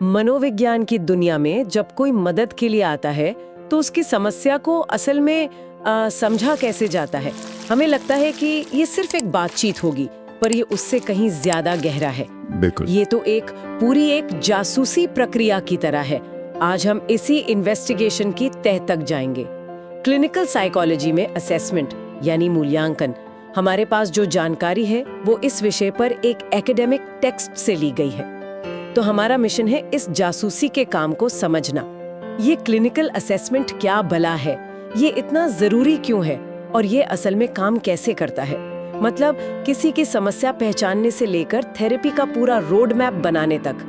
मनोविज्ञान की दुनिया में जब कोई मदद के लिए आता है तो उसकी समस्या को असल में समझा कैसे जाता है। हमें लगता है कि ये सिर्फ एक बातचीत होगी, पर ये उससे कहीं ज्यादा गहरा है। बिल्कुल। ये तो पूरी एक जासूसी प्रक्रिया की तरह है। आज हम इसी इन्वेस्टिगेशन की तह तक जाएंगे। क्लिनिकल साइकोलॉजी में असेसमेंट यानी मूल्यांकन। हमारे पास जो जानकारी है वो इस विषय पर एक एकेडमिक टेक्स्ट से ली गई है। तो हमारा मिशन है इस जासूसी के काम को समझना। ये क्लिनिकल असेसमेंट क्या भला है, ये इतना जरूरी क्यों है और ये असल में काम कैसे करता है। मतलब किसी की समस्या पहचानने से लेकर थेरेपी का पूरा रोड मैप बनाने तक।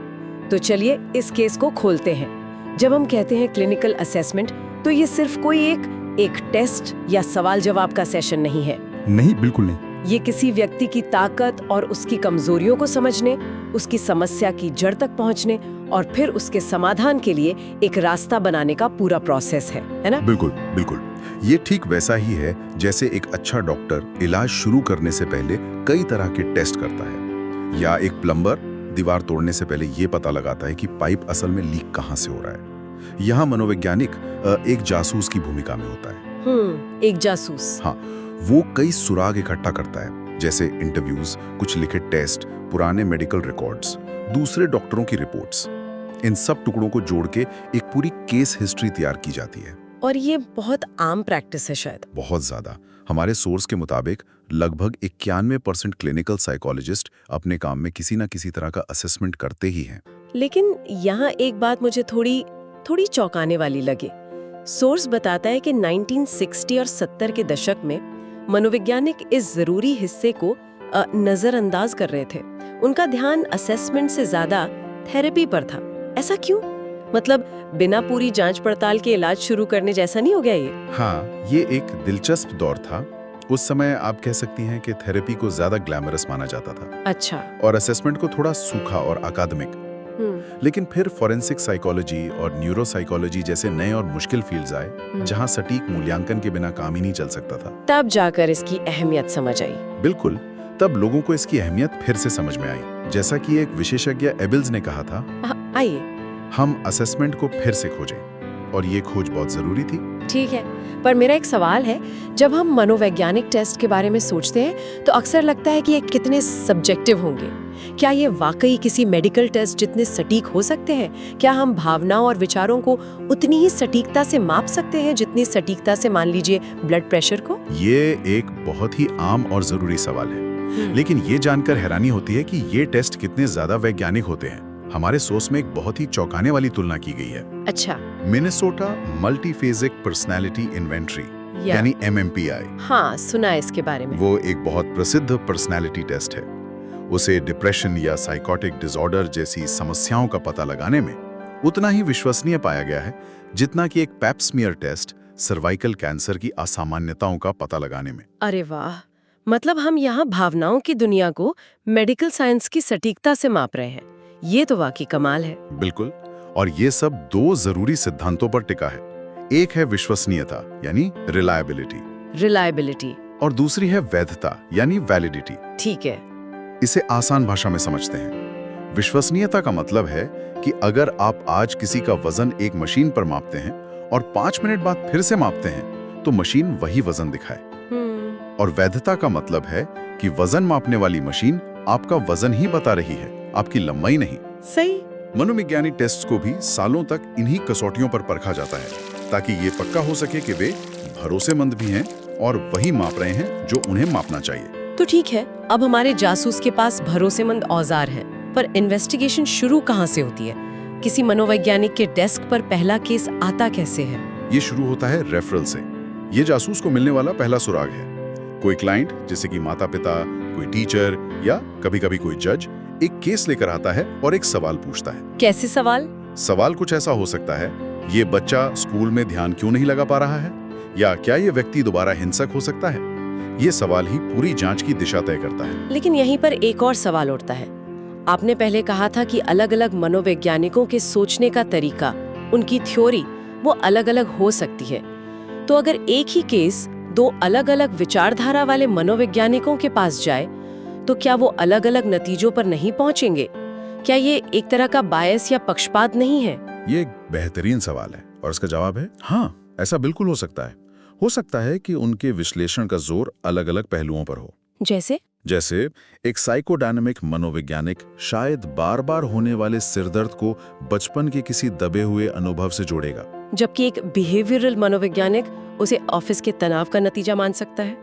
तो चलिए इस केस को खोलते हैं। जब हम कहते हैं क्लिनिकल असेसमेंट तो ये सिर्फ कोई एक टेस्ट या सवाल जवाब का सेशन नहीं है। नहीं, बिल्कुल नहीं। ये किसी व्यक्ति की ताकत और उसकी कमजोरियों को समझने, उसकी समस्या की जड़ तक पहुंचने और फिर उसके समाधान के लिए एक रास्ता बनाने का पूरा प्रोसेस है ना? बिल्कुल बिल्कुल। ये ठीक वैसा ही है जैसे एक अच्छा डॉक्टर इलाज शुरू करने से पहले कई तरह के टेस्ट करता है, या एक प्लम्बर दीवार तोड़ने से पहले ये पता लगाता है कि पाइप असल में लीक कहाँ से हो रहा है। यहाँ मनोवैज्ञानिक एक जासूस की भूमिका में होता है। एक जासूस। हाँ, वो कई सुराग इकट्ठा करता है, जैसे इंटरव्यूज, कुछ लिखे टेस्ट, पुराने मेडिकल रिकॉर्ड्स, दूसरे डॉक्टरों की रिपोर्ट्स। इन सब टुकड़ों को जोड़ के एक पूरी केस हिस्ट्री तैयार की जाती है। और ये बहुत आम प्रैक्टिस है शायद। बहुत ज्यादा। हमारे सोर्स के मुताबिक लगभग 91% क्लिनिकल साइकोलॉजिस्ट अपने काम में किसी न किसी तरह का असेसमेंट करते ही हैं। लेकिन यहाँ एक बात मुझे थोड़ी चौंकाने वाली लगे। सोर्स बताता है कि 1960 और 70 के दशक में मनोवैज्ञानिक इस जरूरी हिस्से को नजरअंदाज कर रहे थे। उनका ध्यान असेसमेंट से ज्यादा थेरेपी पर था। ऐसा क्यों? मतलब बिना पूरी जांच पड़ताल के इलाज शुरू करने जैसा नहीं हो गया ये? हाँ, ये एक दिलचस्प दौर था। उस समय आप कह सकती हैं कि थेरेपी को ज्यादा ग्लैमरस माना जाता था। अच्छा। और असेसमेंट को थोड़ा सूखा और अकादमिक। लेकिन फिर फॉरेंसिक साइकोलॉजी और न्यूरोसाइकोलॉजी जैसे नए और मुश्किल फील्ड्स आए, जहां सटीक मूल्यांकन के बिना काम ही नहीं चल सकता था। तब जाकर इसकी अहमियत समझ आई। बिल्कुल, तब लोगों को इसकी अहमियत फिर से समझ में आई। जैसा कि एक विशेषज्ञ एबिल्स ने कहा था, आइए हम असेसमेंट को फिर से खोजें, और ये खोज बहुत जरूरी थी। ठीक है, पर मेरा एक सवाल है। जब हम मनोवैज्ञानिक टेस्ट के बारे में सोचते हैं तो अक्सर लगता है कि ये कितने सब्जेक्टिव होंगे। क्या ये वाकई किसी मेडिकल टेस्ट जितने सटीक हो सकते हैं? क्या हम भावनाओं और विचारों को उतनी ही सटीकता से माप सकते हैं जितनी सटीकता से मान लीजिए ब्लड प्रेशर को? ये एक बहुत ही आम और जरूरी सवाल है, लेकिन ये जानकर हैरानी होती है कि ये टेस्ट कितने ज्यादा वैज्ञानिक होते हैं। हमारे सोर्स में एक बहुत ही चौंकाने वाली तुलना की गई है। अच्छा। मिनेसोटा मल्टीफेजिक पर्सनैलिटी इन्वेंटरी यानी MMPI। हाँ, सुना है इसके बारे में। वो एक बहुत प्रसिद्ध पर्सनैलिटी टेस्ट है। उसे डिप्रेशन या साइकोटिक डिसऑर्डर जैसी समस्याओं का पता लगाने में उतना ही विश्वसनीय पाया गया है जितना कि एक pap smear test cervical cancer की असामान्यताओं का पता लगाने में। अरे वाह, मतलब हम यहाँ भावनाओं की दुनिया को मेडिकल साइंस की सटीकता से माप रहे हैं। ये तो वाकई कमाल है। बिल्कुल, और ये सब दो जरूरी सिद्धांतों पर टिका है। एक है विश्वसनीयता यानी रिलायबिलिटी, और दूसरी है वैधता यानी वैलिडिटी। ठीक है, इसे आसान भाषा में समझते हैं। विश्वसनीयता का मतलब है कि अगर आप आज किसी का वजन एक मशीन पर मापते हैं और 5 मिनट बाद फिर से मापते हैं तो मशीन वही वजन दिखाए। और वैधता का मतलब है कि वजन मापने वाली मशीन आपका वजन ही बता रही है, आपकी लंबाई नहीं। सही। मनोवैज्ञानिक टेस्ट को भी सालों तक इन्हीं कसौटियों पर परखा जाता है ताकि ये पक्का हो सके कि वे भरोसेमंद भी हैं और वही माप रहे हैं जो उन्हें मापना चाहिए। तो ठीक है, अब हमारे जासूस के पास भरोसेमंद औजार हैं, पर इन्वेस्टिगेशन शुरू कहाँ से होती है? किसी मनोवैज्ञानिक के डेस्क पर पहला केस आता कैसे है? ये शुरू होता है रेफरल से। ये जासूस को मिलने वाला पहला सुराग है। कोई क्लाइंट जैसे कि माता पिता, कोई टीचर या कभी-कभी कोई जज एक केस लेकर आता है और एक सवाल पूछता है। कैसे सवाल? सवाल कुछ ऐसा हो सकता है, ये बच्चा स्कूल में ध्यान क्यों नहीं लगा पा रहा है, या क्या ये व्यक्ति दोबारा हिंसक हो सकता है। ये सवाल ही पूरी जांच की दिशा तय करता है। लेकिन यहीं पर एक और सवाल उठता है। आपने पहले कहा था कि अलग-अलग मनोवैज्ञानिकों के सोचने का तरीका, उनकी थ्योरी, वो अलग-अलग हो सकती है। तो अगर एक ही केस दो अलग-अलग विचारधारा वाले मनोवैज्ञानिकों के पास जाए तो क्या वो अलग-अलग नतीजों पर नहीं पहुंचेंगे? क्या ये एक तरह का बायस या पक्षपात नहीं है? ये एक बेहतरीन सवाल है और इसका जवाब है हाँ, ऐसा बिल्कुल हो सकता है। हो सकता है कि उनके विश्लेषण का जोर अलग-अलग पहलुओं पर हो। जैसे एक साइकोडायनामिक मनोवैज्ञानिक शायद बार-बार होने वाले सिरदर्द को बचपन के किसी दबे हुए अनुभव से जोड़ेगा, जबकि एक बिहेवियरल मनोवैज्ञानिक उसे ऑफिस के तनाव का नतीजा मान सकता है।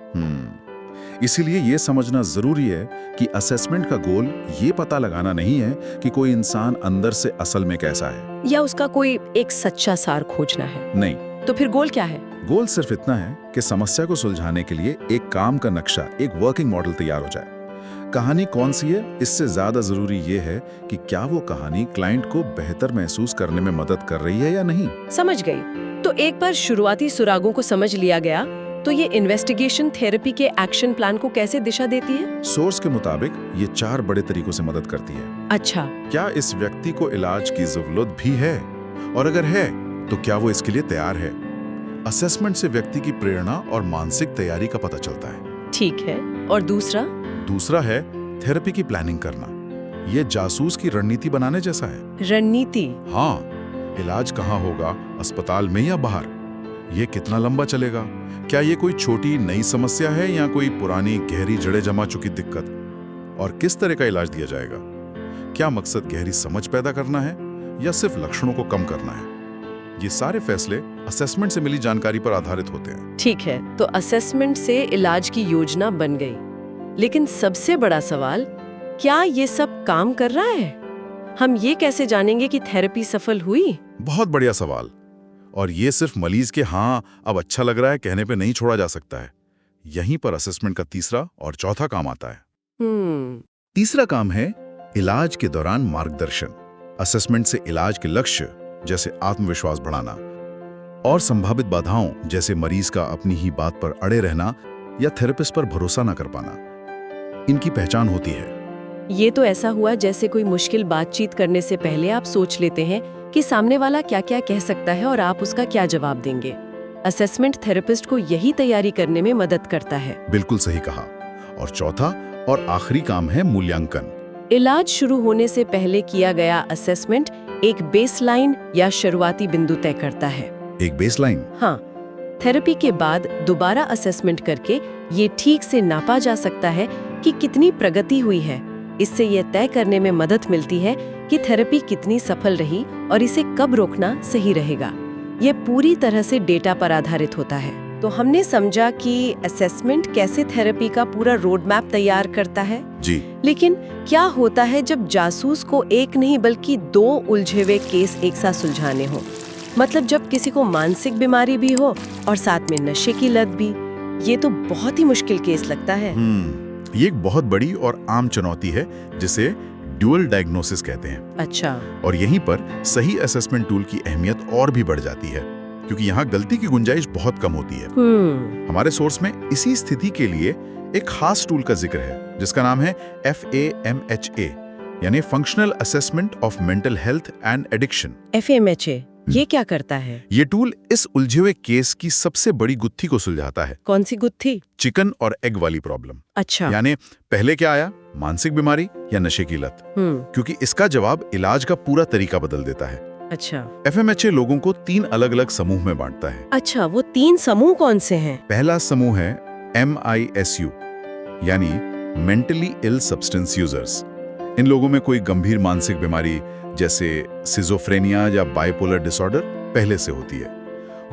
इसीलिए ये समझना जरूरी है कि असेसमेंट का गोल ये पता लगाना नहीं है कि कोई इंसान अंदर से असल में कैसा है, या उसका कोई एक सच्चा सार खोजना है। नहीं। तो फिर गोल क्या है? गोल सिर्फ इतना है कि समस्या को सुलझाने के लिए एक काम का नक्शा, एक वर्किंग मॉडल तैयार हो जाए। कहानी कौन सी है, इससे ज्यादा जरूरी ये है कि क्या वो कहानी क्लाइंट को बेहतर महसूस करने में मदद कर रही है या नहीं। समझ गई। तो एक बार शुरुआती सुरागों को समझ लिया गया, तो ये इन्वेस्टिगेशन थेरेपी के एक्शन प्लान को कैसे दिशा देती है? सोर्स के मुताबिक ये 4 बड़े तरीकों से मदद करती है। अच्छा। क्या इस व्यक्ति को इलाज की जरूरत भी है, और अगर है तो क्या वो इसके लिए तैयार है? असेसमेंट से व्यक्ति की प्रेरणा और मानसिक तैयारी का पता चलता है। ठीक है। और दूसरा है थेरेपी की प्लानिंग करना। ये जासूस की रणनीति बनाने जैसा है। रणनीति? हाँ, इलाज कहाँ होगा, अस्पताल में या बाहर? ये कितना लंबा चलेगा? क्या ये कोई छोटी नई समस्या है या कोई पुरानी गहरी जड़ें जमा चुकी दिक्कत? और किस तरह का इलाज दिया जाएगा? क्या मकसद गहरी समझ पैदा करना है या सिर्फ लक्षणों को कम करना है? ये सारे फैसले असेसमेंट से मिली जानकारी पर आधारित होते हैं। ठीक है, तो असेसमेंट से इलाज की योजना बन गई, लेकिन सबसे बड़ा सवाल, क्या ये सब काम कर रहा है? हम ये कैसे जानेंगे कि थेरेपी सफल हुई? बहुत बढ़िया सवाल। और ये सिर्फ मरीज के हाँ अब अच्छा लग रहा है कहने पे नहीं छोड़ा जा सकता है। यहीं पर असेसमेंट का तीसरा और चौथा काम आता है। तीसरा काम है इलाज के दौरान मार्गदर्शन। असेसमेंट से इलाज के लक्ष्य जैसे आत्मविश्वास बढ़ाना और संभावित बाधाओं जैसे मरीज का अपनी ही बात पर अड़े रहना या थेरेपिस्ट पर भरोसा न कर पाना, इनकी पहचान होती है। ये तो ऐसा हुआ जैसे कोई मुश्किल बातचीत करने से पहले आप सोच लेते हैं कि सामने वाला क्या-क्या कह सकता है और आप उसका क्या जवाब देंगे। असेसमेंट थेरेपिस्ट को यही तैयारी करने में मदद करता है। बिल्कुल सही कहा। और चौथा और आखिरी काम है मूल्यांकन। इलाज शुरू होने से पहले किया गया असेसमेंट एक बेसलाइन या शुरुआती बिंदु तय करता है। एक बेसलाइन? हाँ। थेरेपी के बाद दोबारा असेसमेंट करके ये ठीक से नापा जा सकता है कि कितनी प्रगति हुई है। इससे यह तय करने में मदद मिलती है कि थेरेपी कितनी सफल रही और इसे कब रोकना सही रहेगा। यह पूरी तरह से डेटा पर आधारित होता है। तो हमने समझा कि असेसमेंट कैसे थेरेपी का पूरा रोड मैप तैयार करता है। जी। लेकिन क्या होता है जब जासूस को एक नहीं बल्कि 2 उलझे हुए केस एक साथ सुलझाने हो? मतलब जब किसी को मानसिक बीमारी भी हो और साथ में नशे की लत भी। ये तो बहुत ही मुश्किल केस लगता है। ये एक बहुत बड़ी और आम चुनौती है जिसे ड्यूअल डायग्नोसिस कहते हैं। अच्छा। और यहीं पर सही असेसमेंट टूल की अहमियत और भी बढ़ जाती है, क्योंकि यहाँ गलती की गुंजाइश बहुत कम होती है। हमारे सोर्स में इसी स्थिति के लिए एक खास टूल का जिक्र है जिसका नाम है FAMHA, यानी functional assessment of mental health and addiction. FAMHA ये क्या करता है? ये टूल इस उलझे हुए केस की सबसे बड़ी गुत्थी को सुलझाता है। कौन सी गुत्थी? चिकन और एग वाली प्रॉब्लम। अच्छा। यानी पहले क्या आया, मानसिक बीमारी या नशे की लत? क्योंकि इसका जवाब इलाज का पूरा तरीका बदल देता है। अच्छा। FAMHA लोगों को 3 अलग-अलग समूह में बांटता है। अच्छा, वो 3 समूह कौन से हैं? पहला समूह है MISU, यानी मेंटली इल सब्सटेंस यूजर्स। इन लोगों में कोई गंभीर मानसिक बीमारी जैसे सिजोफ्रेनिया या बाइपोलर डिसऑर्डर पहले से होती है।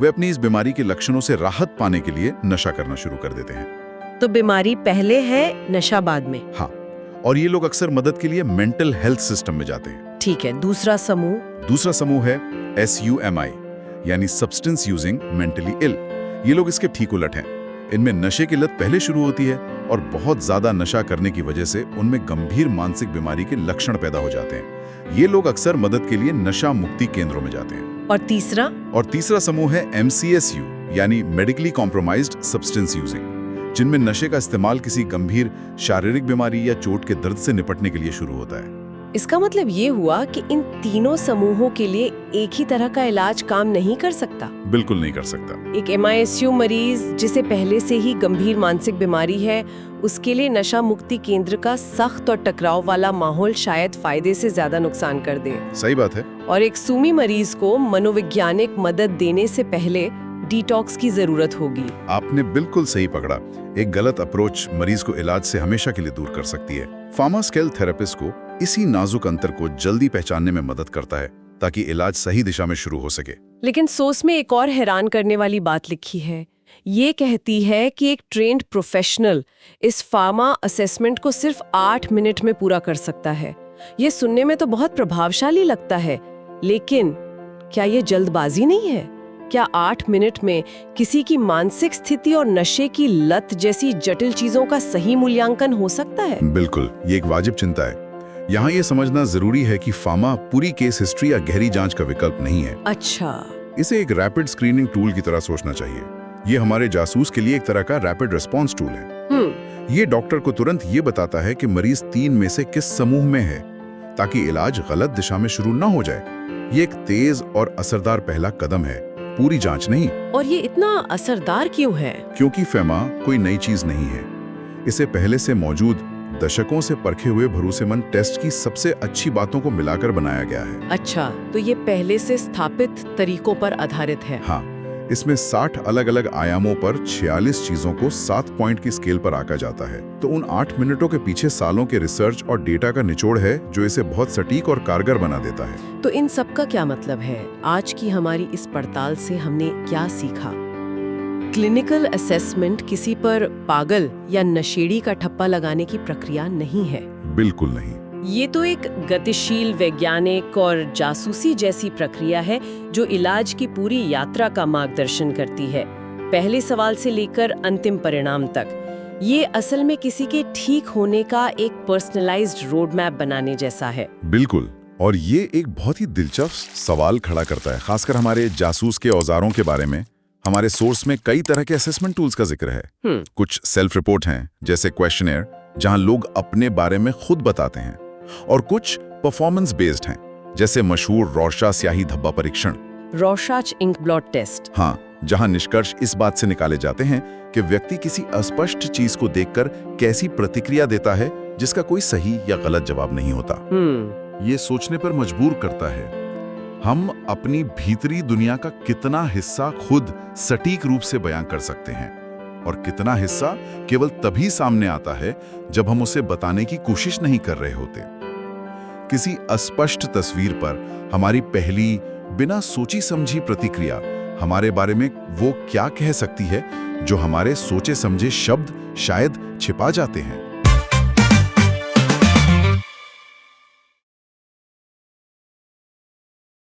वे अपनी इस बीमारी के लक्षणों से राहत पाने के लिए नशा करना शुरू कर देते हैं। तो बीमारी पहले है, नशा बाद में? हाँ, और ये लोग अक्सर मदद के लिए मेंटल हेल्थ सिस्टम में जाते हैं। ठीक है। दूसरा समूह है SUMI, यानी सब्सटेंस यूजिंग मेंटली इल। ये लोग इसके ठीक उलट हैं। इनमें नशे की लत पहले शुरू होती है और बहुत ज्यादा नशा करने की वजह से उनमें गंभीर मानसिक बीमारी के लक्षण पैदा हो जाते हैं। ये लोग अक्सर मदद के लिए नशा मुक्ति केंद्रों में जाते हैं। और तीसरा समूह है MCSU, यानी मेडिकली कॉम्प्रोमाइज्ड सब्सटेंस यूजिंग, जिनमें नशे का इस्तेमाल किसी गंभीर शारीरिक बीमारी या चोट के दर्द से निपटने के लिए शुरू होता है। इसका मतलब ये हुआ कि इन तीनों समूहों के लिए एक ही तरह का इलाज काम नहीं कर सकता। बिल्कुल नहीं कर सकता। एक MISU मरीज जिसे पहले से ही गंभीर मानसिक बीमारी है, उसके लिए नशा मुक्ति केंद्र का सख्त और टकराव वाला माहौल शायद फायदे से ज्यादा नुकसान कर दे। सही बात है। और एक सूमी मरीज को मनोवैज्ञानिक मदद देने से पहले डिटॉक्स की जरूरत होगी। आपने बिल्कुल सही पकड़ा। एक गलत अप्रोच मरीज को इलाज से हमेशा के लिए दूर कर सकती है। फार्मा स्केल थेरेपिस्ट को इसी नाजुक अंतर को जल्दी पहचानने में मदद करता है ताकि इलाज सही दिशा में शुरू हो सके। लेकिन सोच में एक और हैरान करने वाली बात लिखी है। ये कहती है कि एक ट्रेन्ड प्रोफेशनल इस फार्मा असेसमेंट को सिर्फ 8 मिनट में पूरा कर सकता है। ये सुनने में तो बहुत प्रभावशाली लगता है, लेकिन क्या ये जल्दबाजी नहीं है? क्या 8 मिनट में किसी की मानसिक स्थिति और नशे की लत जैसी जटिल चीजों का सही मूल्यांकन हो सकता है? बिल्कुल, ये एक वाजिब चिंता है। यहाँ ये समझना जरूरी है कि फार्मा पूरी केस हिस्ट्री या गहरी जांच का विकल्प नहीं है। अच्छा, इसे एक रैपिड स्क्रीनिंग टूल की तरह सोचना चाहिए। ये हमारे जासूस के लिए एक तरह का रैपिड रिस्पॉन्स टूल है। ये डॉक्टर को तुरंत ये बताता है कि मरीज 3 में से किस समूह में है, ताकि इलाज गलत दिशा में शुरू ना हो जाए। ये एक तेज और असरदार पहला कदम है, पूरी जांच नहीं। और ये इतना असरदार क्यों है? क्योंकि फेमा कोई नई चीज नहीं है। इसे पहले से मौजूद दशकों से परखे हुए भरोसेमंद टेस्ट की सबसे अच्छी बातों को मिलाकर बनाया गया है। अच्छा, तो ये पहले से स्थापित तरीकों पर आधारित है। हाँ, इसमें 60 अलग-अलग आयामों पर 46 चीजों को 7 पॉइंट की स्केल पर आंका जाता है। तो उन 8 मिनटों के पीछे सालों के रिसर्च और डेटा का निचोड़ है, जो इसे बहुत सटीक और कारगर बना देता है। तो इन सब का क्या मतलब है? आज की हमारी इस पड़ताल से हमने क्या सीखा? क्लिनिकल असेसमेंट किसी पर पागल या नशेड़ी का ठप्पा लगाने की प्रक्रिया नहीं है। बिल्कुल नहीं। ये तो एक गतिशील, वैज्ञानिक और जासूसी जैसी प्रक्रिया है जो इलाज की पूरी यात्रा का मार्गदर्शन करती है, पहले सवाल से लेकर अंतिम परिणाम तक। ये असल में किसी के ठीक होने का एक पर्सनलाइज्ड रोड मैप बनाने जैसा है। बिल्कुल, और ये एक बहुत ही दिलचस्प सवाल खड़ा करता है, खासकर हमारे जासूस के औजारों के बारे में। हमारे सोर्स में कई तरह के असेसमेंट टूल्स का जिक्र है। कुछ सेल्फ रिपोर्ट हैं, जैसे क्वेश्चनेयर, जहां लोग अपने बारे में खुद बताते हैं, और कुछ परफॉर्मेंस बेस्ड हैं, जैसे मशहूर रॉर्शा स्याही धब्बा परीक्षण, रॉर्शाच इंक ब्लॉट टेस्ट। हाँ, जहां निष्कर्ष इस बात से निकाले जाते हैं कि व्यक्ति किसी अस्पष्ट चीज को देखकर कैसी प्रतिक्रिया देता है, जिसका कोई सही या गलत जवाब नहीं होता। ये सोचने पर मजबूर करता है, हम अपनी भीतरी दुनिया का कितना हिस्सा खुद सटीक रूप से बयां कर सकते हैं, और कितना हिस्सा केवल तभी सामने आता है जब हम उसे बताने की कोशिश नहीं कर रहे होते। किसी अस्पष्ट तस्वीर पर हमारी पहली बिना सोची समझी प्रतिक्रिया हमारे बारे में वो क्या कह सकती है, जो हमारे सोचे समझे शब्द शायद छिपा जाते हैं।